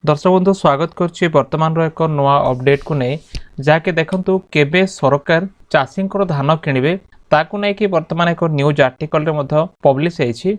दर्शक बंधु स्वागत करुच्ची वर्तमान एक नुआ अपडेट को नहीं जहाँकि देखंतु केबे सरकार चाषी धान किणवे ताकू नहीं कि वर्तमान एक न्यूज आर्टिकल पब्लिश होती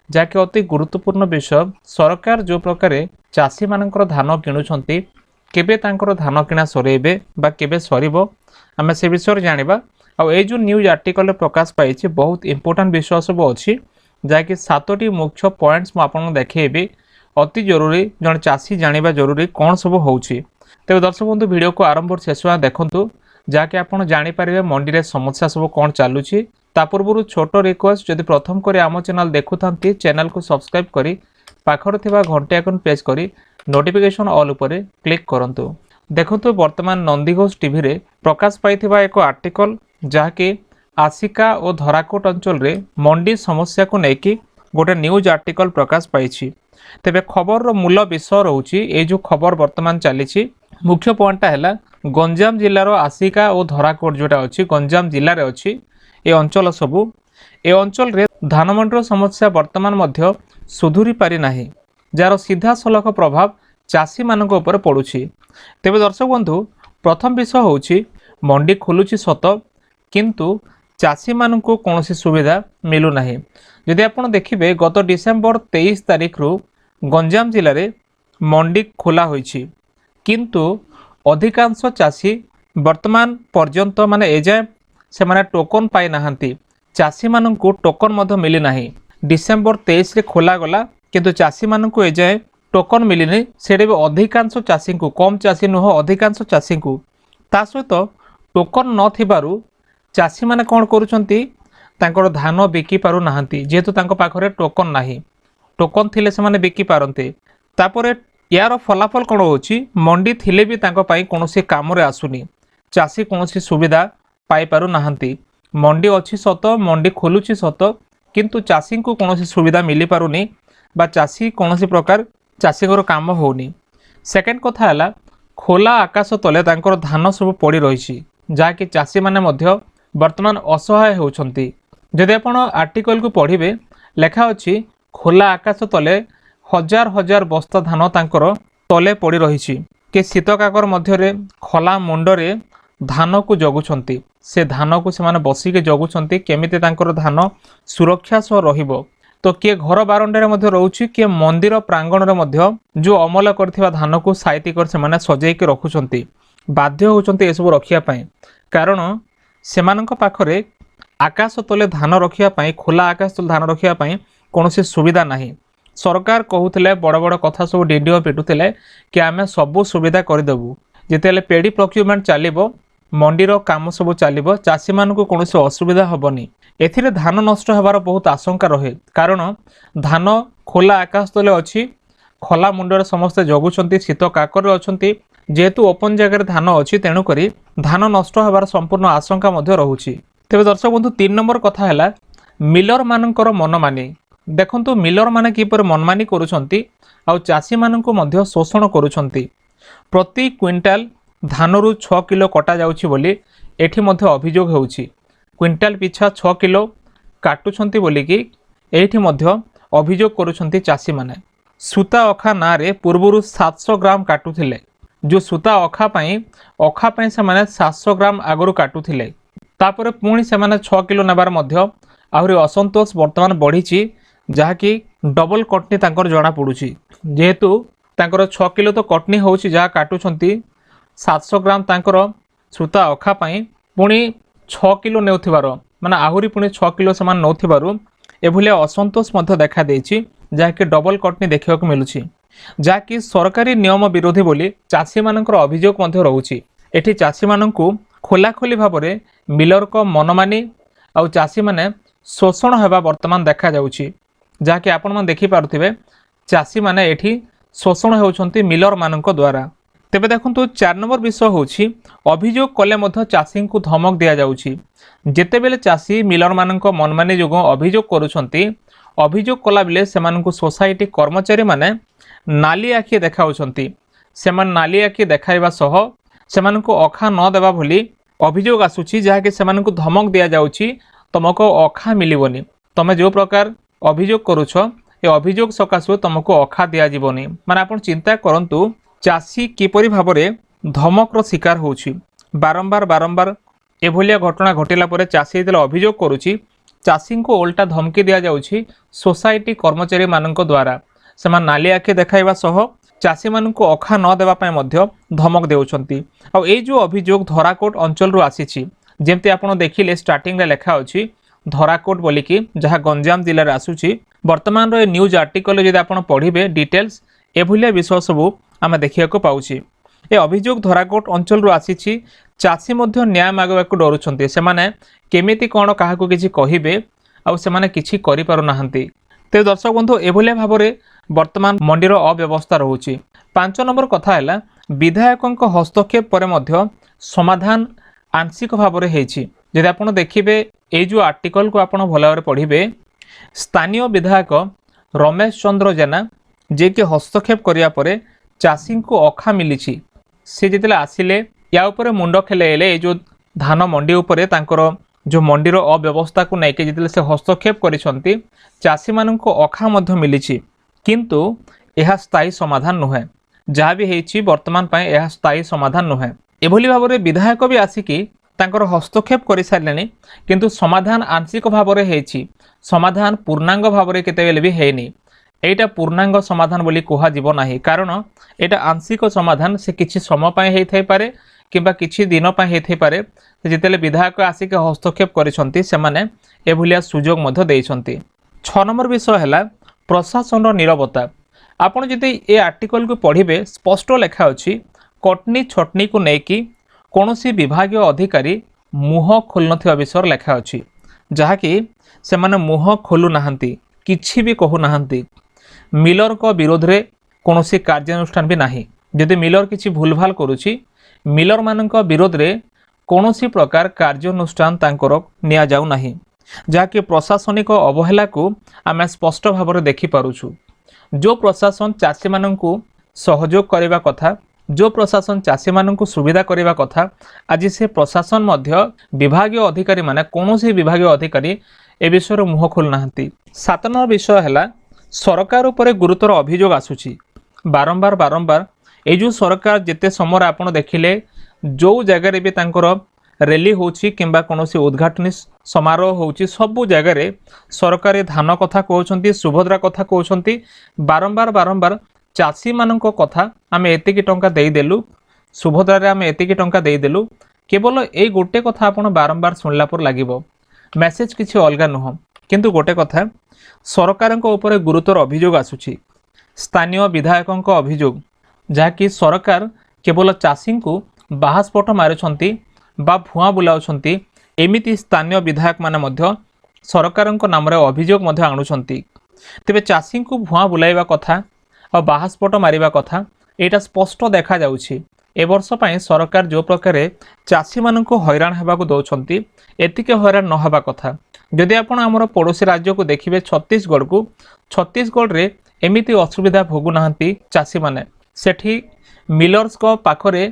जहाँकि अति गुरुत्वपूर्ण विषय सरकार जो प्रकार चाषी मानकर धान किणुंट केबे तांकर धान किणा सरेबे बा केबे सरीबो आमे से विषय जानिबा। आ जो न्यूज आर्टिकल प्रकाश पाई बहुत इंपोर्टेंट विषय सब अच्छी जहाँकि 7टी मुख्य पॉइंट्स मु आपन देखैबी अति जरूरी जन चाषी जानिबा जरूरी कौन सब होउछि। तेबे दर्शक बंधु वीडियो को आरंभ शेष देखंतु जहाँकि आपन जानि पारिबे मंडी रे समस्या सब कौन चालुछि। ता पूर्व छोट रिक्वेस्ट जदि प्रथम करे आम चैनल देखुथांती चैनल को सब्सक्राइब करी पाखर थिबा घंटी आइकन प्रेस करी नोटिफिकेशन ऑल उपरे क्लिक करंतु। देखंतु वर्तमान नंदीघोष टीवी रे प्रकाश पाइथिबा एक आर्टिकल जहाँकि आसिका और धराकोट अंचल रे मंडी समस्या को लेकिन गोटे न्यूज आर्टिकल प्रकाश पाई। तेबे खबर रो मूल विषय रोची ए जो खबर वर्तमान चली मुख्य पॉइंटा है गंजाम जिलार आसिका और धराकोट जोटा अच्छी गंजाम जिले में अच्छी ए अंचल सबू ए अंचल रे धान मंडीर समस्या वर्तमान मध्य सुधुरी पारि नाही जार सीधा सलख प्रभाव चाषी मानक ऊपर पड़ुछि। तेबे दर्शक बंधु प्रथम विषय होछि मंडी खोलुछि सत किंतु चाषी मानक कौनसी सुविधा मिलू नाही। यदि आप देखिए गत डिसेम्बर 23 तारिख रु गंजाम जिले में मंडी खोला होइछि किंतु अधिकांश चाषी वर्तमान पर्यंत माने एजाए से माने टोकन पाई नाहंती चाषी मानक टोकन मध्य मिली नाही। डिसेम्बर 23 रे खोला गला किंतु चाषी मानक एजाए टोकन मिलनी सेडे अधिकांश चाषी को कम चाषी नुह अधिकांश चाषी को ता सहित टोकन न थिबारु चाषी माने कौन करुछंती तांकर धान बिकी पारु नाहंती जेहेतु तांको पाखरे टोकन नाही टोकन थिले से माने बिकी पारंते। तापरे यार फलाफल कौन होची मंडी थिले भी तांको पाई कोनोसी काम रे आसुनी चाषी कोनोसी सुविधा पाई पारु नाहंती। मंडी अछि सत मंडी खोलुची सत किंतु चाषी को कोनोसी सुविधा मिली पारुनी बा चाषी कोनोसी प्रकार चाषी को काम होनी। सेकेंड कथा है खोला आकाश तले तांकर धान सब पड़ी रही जहाँकि चाषी माने मध्य वर्तमान असहाय होउछंती। जदि आपण आर्टिकल को पढ़िबे लेखा अछि खोला आकाश तले हजार हजार बस्ता धान तांकर तले पड़ी रही के शीत काकर मध्य खोला मुंडरे धान को जगुछंती से धान को से माने बसिके जगुछंती केमिति तांकर धान सुरक्षा सह रहिबो। तो किए घर बारंडे मध्य रोची किए मंदिर प्रांगण रे मध्य जो अमल करथिबा धान को साइती कर से माने सजाई के रखुछंती बाध्य होउछंती ए सब रखिया पई कारण सेमानक पाखरे आकाश तले धान रखिया पई खोला आकाश तले धान रखिया पई कोनोसी सुविधा नाही। सरकार कहूथिले बड़ बड़ कथा सब डीडीओ पिटुथिले कि आमे सब सुविधा कर देबू जेतेले पेडी प्रोक्यूरमेंट चलिबो मंडीर काम सब चलिबो चाषी मानकु कोनोसी असुविधा हबनी। एथिरे धान नष्ट होबार बहुत आशंका रहे कारण धान खोला आकाश तले अछि खोला मुंडरे समस्ते जगुछंती शीत काकर अछंती जेहेतु ओपन जगह धान अच्छी तेणुक धान नष्ट होबार संपूर्ण आशंका मध्य रहुछि। तेबे दर्शक बंधु 3 नंबर कथा है मिलर मानकर मनमानी देखंतु मिलर माने किपर मनमानी करुछंती आ चाषी मानकु मध्य शोषण करुछंती। प्रति क्विंटाल धान रु 6 किलो कटा जाउछि बोली एठी मध्य अभियोग होउछि क्विंटाल पिछा 6 किलो काटुछंती बोली कि एठी मध्य अभियोग करुछंती चाषी माने। सूता अखा ना रे पूर्वरु 700 ग्राम काटुथिले जो सूता अखा पाई से माने 700 ग्राम आगरु काटुथिले तापरे पुणी से माने 6 किलो नेबार मध्य आहुरी असंतोष वर्तमान बढ़ी जहाँकि डबल कटनी तांकर जଣା पड़ुछि जेहेतु तांकर 6 किलो तो कटनी होउछि जहाँ काटुछंती 700 ग्राम तांकर सूता अखा पाई पुणी 6 किलो नेउथिबार माने आहुरी पुणी 6 किलो समान नौथिबारु एभलिया असंतोष मध्य देखा देछि जहाँकि डबल कटनी देखिबा को मिलुछि जहाँकि सरकारी नियम विरोधी बोली चाषी मानकर अभियोग मध्य रहुछि। एठी चाषी मानकु खोलाखोली भाबरे मिलर को मनमानी आउ चाषी माने शोषण हेबा वर्तमान देखा जाउछि जहाँकि आपण मन देखि पारुथिबे चाषी माने एठी शोषण हेउछंती मिलर मानक द्वारा। तेबे देखंतु 4 नंबर विषय होछि अभियोग कले मध्य चाषी को धमक दिया जाउछि जेतेबेले चाषी मिलर मानक मनमानी जोगो अभियोग करूछंती अभियोग कला बेले सेमानकु सोसाइटी कर्मचारी माने नाली आखि देखाउछंती सेमान नाली आखि देखाइबा सह सेमानकु अखा न देबा भली अभियोग आसुछि जहाँकि सेमानकु धमक दिया जाउछि तुमको अखा मिलिबनी तमे जो प्रकार अभियोग करूछ ए अभियोग सकाशु तुमको अखा दिया जीवनी माने आपण चिंता करंतु ଚାଷୀ କିପରି ଭାବରେ ଧମକର ଶିକାର ହେଉଛି। ବାରମ୍ବାର ବାରମ୍ବାର ଏଭଳିଆ ଘଟଣା ଘଟିଲା ପରେ ଚାଷୀ ଯେତେବେଳେ ଅଭିଯୋଗ କରୁଛି, ଚାଷୀଙ୍କୁ ଓଲଟା ଧମକି ଦିଆଯାଉଛି ସୋସାଇଟି କର୍ମଚାରୀମାନଙ୍କ ଦ୍ୱାରା। ସେମାନେ ନାଲି ଆଖି ଦେଖାଇବା ସହ ଚାଷୀମାନଙ୍କୁ ଅଖା ନ ଦେବା ପାଇଁ ମଧ୍ୟ ଧମକ ଦେଉଛନ୍ତି। ଆଉ ଏଇ ଯେଉଁ ଅଭିଯୋଗ ଧରାକୋଟ ଅଞ୍ଚଳରୁ ଆସିଛି, ଯେମିତି ଆପଣ ଦେଖିଲେ ଷ୍ଟାର୍ଟିଂରେ ଲେଖା ଅଛି ଧରାକୋଟ ବୋଲିକି, ଯାହା ଗଞ୍ଜାମ ଜିଲ୍ଲାରେ ଆସୁଛି। ବର୍ତ୍ତମାନର ଏ ନ୍ୟୁଜ୍ ଆର୍ଟିକଲରେ ଯଦି ଆପଣ ପଢ଼ିବେ ଡିଟେଲ୍ସ, ଏଭଳିଆ ବିଷୟ ସବୁ ଆମେ ଦେଖିବାକୁ ପାଉଛୁ। ଏ ଅଭିଯୋଗ ଧରାକୋଟ ଅଞ୍ଚଳରୁ ଆସିଛି। ଚାଷୀ ମଧ୍ୟ ନ୍ୟାୟ ମାଗିବାକୁ ଡରୁଛନ୍ତି। ସେମାନେ କେମିତି କ'ଣ କାହାକୁ କିଛି କହିବେ, ଆଉ ସେମାନେ କିଛି କରିପାରୁନାହାନ୍ତି। ତେବେ ଦର୍ଶକ ବନ୍ଧୁ, ଏଭଳିଆ ଭାବରେ ବର୍ତ୍ତମାନ ମଣ୍ଡିର ଅବ୍ୟବସ୍ଥା ରହୁଛି। 5 ନମ୍ବର କଥା ହେଲା, ବିଧାୟକଙ୍କ ହସ୍ତକ୍ଷେପ ପରେ ମଧ୍ୟ ସମାଧାନ ଆଂଶିକ ଭାବରେ ହେଇଛି। ଯଦି ଆପଣ ଦେଖିବେ ଏଇ ଯେଉଁ ଆର୍ଟିକଲକୁ ଆପଣ ଭଲ ଭାବରେ ପଢ଼ିବେ, ସ୍ଥାନୀୟ ବିଧାୟକ ରମେଶ ଚନ୍ଦ୍ର ଜେନା ଯିଏକି ହସ୍ତକ୍ଷେପ କରିବା ପରେ ଚାଷୀଙ୍କୁ ଅଖା ମିଳିଛି। ସେ ଯେତେବେଳେ ଆସିଲେ ୟା ଉପରେ ମୁଣ୍ଡ ଖେଳାଇଲେ ଏଇ ଯେଉଁ ଧାନ ମଣ୍ଡି ଉପରେ ତାଙ୍କର ଯେଉଁ ମଣ୍ଡିର ଅବ୍ୟବସ୍ଥାକୁ ନେଇକି ଯେତେବେଳେ ସେ ହସ୍ତକ୍ଷେପ କରିଛନ୍ତି, ଚାଷୀମାନଙ୍କୁ ଅଖା ମଧ୍ୟ ମିଳିଛି। କିନ୍ତୁ ଏହା ସ୍ଥାୟୀ ସମାଧାନ ନୁହେଁ। ଯାହା ବି ହେଇଛି ବର୍ତ୍ତମାନ ପାଇଁ ଏହା ସ୍ଥାୟୀ ସମାଧାନ ନୁହେଁ। ଏଭଳି ଭାବରେ ବିଧାୟକ ବି ଆସିକି ତାଙ୍କର ହସ୍ତକ୍ଷେପ କରିସାରିଲେଣି, କିନ୍ତୁ ସମାଧାନ ଆଂଶିକ ଭାବରେ ହେଇଛି। ସମାଧାନ ପୂର୍ଣ୍ଣାଙ୍ଗ ଭାବରେ କେତେବେଳେ ବି ହେଇନି। এইটা ପୂର୍ଣ୍ଣାଙ୍ଗ ସମାଧାନ ବୋଲି କୁହାଯିବ ନାହିଁ, କାରଣ এটা ଆଂଶିକ ସମାଧାନ। ସେ କିଛି ସମୟ ପାଇଁ ହେଇଥାଇପାରେ କିମ୍ବା କିଛି ଦିନ ପାଇଁ ହେଇଥାଇପାରେ। ଯେତେବେଳେ ବିଧାୟକ ଆସିକି ହସ୍ତକ୍ଷେପ କରିଛନ୍ତି, ସେମାନେ ଏଭଳିଆ ସୁଯୋଗ ମଧ୍ୟ ଦେଇଛନ୍ତି। 6 ନମ୍ବର ବିଷୟ ହେଲା ପ୍ରଶାସନର ନିରବତା। ଆପଣ ଯଦି ଏ ଆର୍ଟିକଲକୁ ପଢ଼ିବେ, ସ୍ପଷ୍ଟ ଲେଖା ଅଛି କଟନୀ ଛଟନୀକୁ ନେଇକି କୌଣସି ବିଭାଗୀୟ ଅଧିକାରୀ ମୁହଁ ଖୋଲୁନଥିବା ବିଷୟରେ ଲେଖା ଅଛି, ଯାହାକି ସେମାନେ ମୁହଁ ଖୋଲୁନାହାନ୍ତି, କିଛି ବି କହୁନାହାନ୍ତି। ମିଲରଙ୍କ ବିରୋଧରେ କୌଣସି କାର୍ଯ୍ୟାନୁଷ୍ଠାନ ବି ନାହିଁ। ଯଦି ମିଲର କିଛି ଭୁଲଭାଲ କରୁଛି, ମିଲରମାନଙ୍କ ବିରୋଧରେ କୌଣସି ପ୍ରକାର କାର୍ଯ୍ୟାନୁଷ୍ଠାନ ତାଙ୍କର ନିଆଯାଉ ନାହିଁ, ଯାହାକି ପ୍ରଶାସନିକ ଅବହେଳାକୁ ଆମେ ସ୍ପଷ୍ଟ ଭାବରେ ଦେଖିପାରୁଛୁ। ଯେଉଁ ପ୍ରଶାସନ ଚାଷୀମାନଙ୍କୁ ସହଯୋଗ କରିବା କଥା, ଯେଉଁ ପ୍ରଶାସନ ଚାଷୀମାନଙ୍କୁ ସୁବିଧା କରିବା କଥା, ଆଜି ସେ ପ୍ରଶାସନ ମଧ୍ୟ ବିଭାଗୀୟ ଅଧିକାରୀମାନେ, କୌଣସି ବିଭାଗୀୟ ଅଧିକାରୀ ଏ ବିଷୟରେ ମୁହଁ ଖୋଲୁନାହାନ୍ତି। 7 ନମ୍ବର ବିଷୟ ହେଲା ସରକାର ଉପରେ ଗୁରୁତର ଅଭିଯୋଗ ଆସୁଛି। ବାରମ୍ବାର ବାରମ୍ବାର এই ଯେଉଁ ସରକାର ଯେତେ ସମୟରେ ଆପଣ ଦେଖିଲେ ଯେଉଁ ଜାଗାରେ ବି ତାଙ୍କର ରେଲି ହେଉଛି କିମ୍ବା କୌଣସି ଉଦ୍ଘାଟନୀ ସମାରୋହ ହେଉଛି, ସବୁ ଜାଗାରେ ସରକାର ଧାନ କଥା କହୁଛନ୍ତି, ସୁଭଦ୍ରା କଥା କହୁଛନ୍ତି। ବାରମ୍ବାର ବାରମ୍ବାର ଚାଷୀମାନଙ୍କ କଥା, ଆମେ ଏତିକି ଟଙ୍କା ଦେଇଦେଲୁ, ସୁଭଦ୍ରାରେ ଆମେ ଏତିକି ଟଙ୍କା ଦେଇଦେଲୁ। କେବଳ ଏଇ ଗୋଟେ କଥା ଆପଣ ବାରମ୍ବାର ଶୁଣିଲା ପରେ ଲାଗିବ, ମେସେଜ କିଛି ଅଲଗା ନୁହଁ। କିନ୍ତୁ ଗୋଟେ କଥା, ସରକାରଙ୍କ ଉପରେ ଗୁରୁତର ଅଭିଯୋଗ ଆସୁଛି। ସ୍ଥାନୀୟ ବିଧାୟକଙ୍କ ଅଭିଯୋଗ, ଯାହାକି ସରକାର କେବଳ ଚାଷୀଙ୍କୁ ବାହାସ୍ପଟ ମାରୁଛନ୍ତି ବା ଭୁଆଁ ବୁଲାଉଛନ୍ତି। ଏମିତି ସ୍ଥାନୀୟ ବିଧାୟକମାନେ ମଧ୍ୟ ସରକାରଙ୍କ ନାମରେ ଅଭିଯୋଗ ମଧ୍ୟ ଆଣୁଛନ୍ତି। ତେବେ ଚାଷୀଙ୍କୁ ଭୁଆଁ ବୁଲାଇବା କଥା ଆଉ ବାହାସ୍ପଟ ମାରିବା କଥା, ଏଇଟା ସ୍ପଷ୍ଟ ଦେଖାଯାଉଛି। ଏ ବର୍ଷ ପାଇଁ ସରକାର ଯେଉଁ ପ୍ରକାରେ ଚାଷୀମାନଙ୍କୁ ହଇରାଣ ହେବାକୁ ଦେଉଛନ୍ତି, ଏତିକି ହଇରାଣ ନ ହେବା କଥା। ଯଦି ଆପଣ ଆମର ପଡ଼ୋଶୀ ରାଜ୍ୟକୁ ଦେଖିବେ, ଛତିଶଗଡ଼କୁ, ଛତିଶଗଡ଼ରେ ଏମିତି ଅସୁବିଧା ଭୋଗୁନାହାନ୍ତି ଚାଷୀମାନେ। ସେଠି ମିଲର୍ସଙ୍କ ପାଖରେ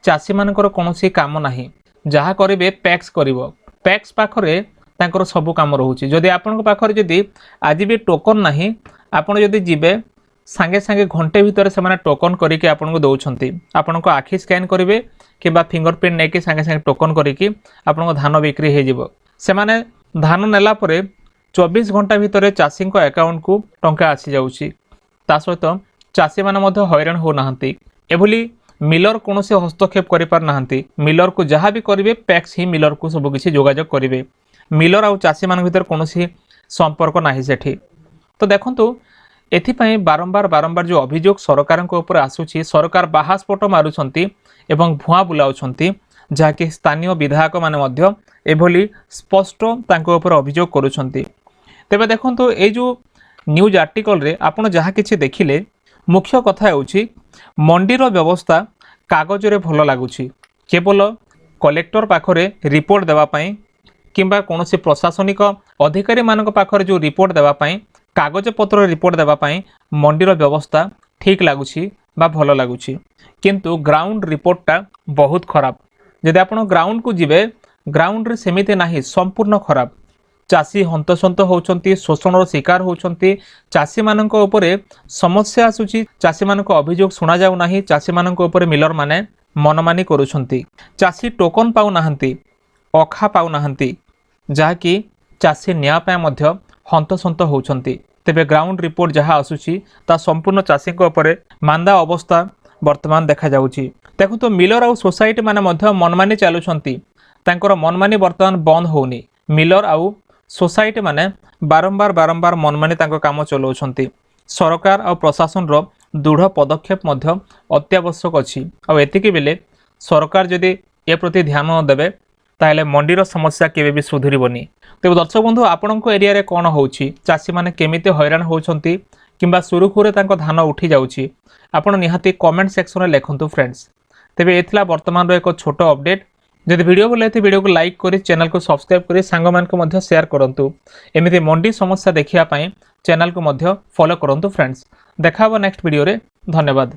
ଚାଷୀମାନଙ୍କର କୌଣସି କାମ ନାହିଁ। ଯାହା କରିବେ ପ୍ୟାକ୍ସ କରିବ, ପ୍ୟାକ୍ସ ପାଖରେ ତାଙ୍କର ସବୁ କାମ ରହୁଛି। ଯଦି ଆପଣଙ୍କ ପାଖରେ ଯଦି ଆଜି ବି ଟୋକନ ନାହିଁ, ଆପଣ ଯଦି ଯିବେ, ସାଙ୍ଗେ ସାଙ୍ଗେ ଘଣ୍ଟେ ଭିତରେ ସେମାନେ ଟୋକନ କରିକି ଆପଣଙ୍କୁ ଦେଉଛନ୍ତି। ଆପଣଙ୍କ ଆଖି ସ୍କାନ୍ କରିବେ କିମ୍ବା ଫିଙ୍ଗରପ୍ରିଣ୍ଟ ନେଇକି ସାଙ୍ଗେ ସାଙ୍ଗେ ଟୋକନ କରିକି ଆପଣଙ୍କ ଧାନ ବିକ୍ରି ହେଇଯିବ। ସେମାନେ ଧାନ ନେଲା ପରେ 24 ଘଣ୍ଟା ଭିତରେ ଚାଷୀଙ୍କ ଆକାଉଣ୍ଟକୁ ଟଙ୍କା ଆସିଯାଉଛି। ତା ସହିତ ଚାଷୀମାନେ ମଧ୍ୟ ହଇରାଣ ହେଉନାହାନ୍ତି। ଏଭଳି ମିଲର କୌଣସି ହସ୍ତକ୍ଷେପ କରିପାରୁନାହାନ୍ତି। ମିଲରକୁ ଯାହା ବି କରିବେ, ପ୍ୟାକ୍ସ ହିଁ ମିଲରକୁ ସବୁକିଛି ଯୋଗାଯୋଗ କରିବେ। ମିଲର ଆଉ ଚାଷୀମାନଙ୍କ ଭିତରେ କୌଣସି ସମ୍ପର୍କ ନାହିଁ ସେଠି। ତ ଦେଖନ୍ତୁ, ଏଥିପାଇଁ ବାରମ୍ବାର ବାରମ୍ବାର ଯେଉଁ ଅଭିଯୋଗ ସରକାରଙ୍କ ଉପରେ ଆସୁଛି, ସରକାର ବାହାସ୍ପଟ ମାରୁଛନ୍ତି ଏବଂ ଭୁଆଁ ବୁଲାଉଛନ୍ତି, ଯାହାକି ସ୍ଥାନୀୟ ବିଧାୟକମାନେ ମଧ୍ୟ ଏଭଳି ସ୍ପଷ୍ଟ ତାଙ୍କ ଉପରେ ଅଭିଯୋଗ କରୁଛନ୍ତି। ତେବେ ଦେଖନ୍ତୁ, ଏଇ ଯେଉଁ ନ୍ୟୁଜ୍ ଆର୍ଟିକଲରେ ଆପଣ ଯାହା କିଛି ଦେଖିଲେ, ମୁଖ୍ୟ କଥା ହେଉଛି ମଣ୍ଡିର ବ୍ୟବସ୍ଥା କାଗଜରେ ଭଲ ଲାଗୁଛି। କେବଳ କଲେକ୍ଟର ପାଖରେ ରିପୋର୍ଟ ଦେବା ପାଇଁ କିମ୍ବା କୌଣସି ପ୍ରଶାସନିକ ଅଧିକାରୀମାନଙ୍କ ପାଖରେ ଯେଉଁ ରିପୋର୍ଟ ଦେବା ପାଇଁ, କାଗଜପତ୍ର ରିପୋର୍ଟ ଦେବା ପାଇଁ ମଣ୍ଡିର ବ୍ୟବସ୍ଥା ଠିକ୍ ଲାଗୁଛି ବା ଭଲ ଲାଗୁଛି। କିନ୍ତୁ ଗ୍ରାଉଣ୍ଡ ରିପୋର୍ଟଟା ବହୁତ ଖରାପ। ଯଦି ଆପଣ ଗ୍ରାଉଣ୍ଡକୁ ଯିବେ, ଗ୍ରାଉଣ୍ଡରେ ସେମିତି ନାହିଁ, ସମ୍ପୂର୍ଣ୍ଣ ଖରାପ। ଚାଷୀ ହନ୍ତସନ୍ତ ହେଉଛନ୍ତି, ଶୋଷଣର ଶିକାର ହେଉଛନ୍ତି। ଚାଷୀମାନଙ୍କ ଉପରେ ସମସ୍ୟା ଆସୁଛି, ଚାଷୀମାନଙ୍କ ଅଭିଯୋଗ ଶୁଣାଯାଉ ନାହିଁ। ଚାଷୀମାନଙ୍କ ଉପରେ ମିଲରମାନେ ମନମାନି କରୁଛନ୍ତି। ଚାଷୀ ଟୋକନ ପାଉନାହାନ୍ତି, ଅଖା ପାଉନାହାନ୍ତି, ଯାହାକି ଚାଷୀ ନ୍ୟାୟ ପାଇଁ ମଧ୍ୟ ହନ୍ତସନ୍ତ ହେଉଛନ୍ତି। ତେବେ ଗ୍ରାଉଣ୍ଡ ରିପୋର୍ଟ ଯାହା ଆସୁଛି ତାହା ସମ୍ପୂର୍ଣ୍ଣ ଚାଷୀଙ୍କ ଉପରେ ମାନ୍ଦା ଅବସ୍ଥା ବର୍ତ୍ତମାନ ଦେଖାଯାଉଛି। ଦେଖନ୍ତୁ ମିଲର ଆଉ ସୋସାଇଟି ମାନେ ମଧ୍ୟ ମନମାନି ଚାଲୁଛନ୍ତି, ତାଙ୍କର ମନମାନି ବର୍ତ୍ତମାନ ବନ୍ଦ ହେଉନି। ମିଲର ଆଉ ସୋସାଇଟି ମାନେ ବାରମ୍ବାର ମନମାନି ତାଙ୍କ କାମ ଚଲାଉଛନ୍ତି। ସରକାର ଆଉ ପ୍ରଶାସନର ଦୃଢ଼ ପଦକ୍ଷେପ ମଧ୍ୟ ଅତ୍ୟାବଶ୍ୟକ ଅଛି। ଆଉ ଏତିକି ବେଳେ ସରକାର ଯଦି ଏ ପ୍ରତି ଧ୍ୟାନ ଦେବେ ତାହେଲେ ମଣ୍ଡିର ସମସ୍ୟା କେବେ ବି ସୁଧୁରିବନି। ତେବେ ଦର୍ଶକ ବନ୍ଧୁ, ଆପଣଙ୍କ ଏରିଆରେ କ'ଣ ହେଉଛି, ଚାଷୀମାନେ କେମିତି ହଇରାଣ ହେଉଛନ୍ତି କିମ୍ବା ସୁରୁଖୁରୁରେ ତାଙ୍କ ଧାନ ଉଠି ଯାଉଛି, ଆପଣ ନିହାତି କମେଣ୍ଟ ସେକ୍ସନରେ ଲେଖନ୍ତୁ ଫ୍ରେଣ୍ଡସ୍। ତେବେ ଏ ଥିଲା ବର୍ତ୍ତମାନର ଏକ ଛୋଟ ଅପଡେଟ୍। ଯଦି ଭିଡ଼ିଓ ଭଲ ଲାଗିଥାଏ ଭିଡ଼ିଓକୁ ଲାଇକ୍ କରି ଚ୍ୟାନେଲକୁ ସବସ୍କ୍ରାଇବ୍ କରି ସାଙ୍ଗମାନଙ୍କୁ ମଧ୍ୟ ସେୟାର କରନ୍ତୁ। ଏମିତି ମଣ୍ଡି ସମସ୍ୟା ଦେଖିବା ପାଇଁ ଚ୍ୟାନେଲକୁ ମଧ୍ୟ ଫଲୋ କରନ୍ତୁ ଫ୍ରେଣ୍ଡସ୍। ଦେଖା ହେବ ନେକ୍ସଟ ଭିଡ଼ିଓରେ। ଧନ୍ୟବାଦ।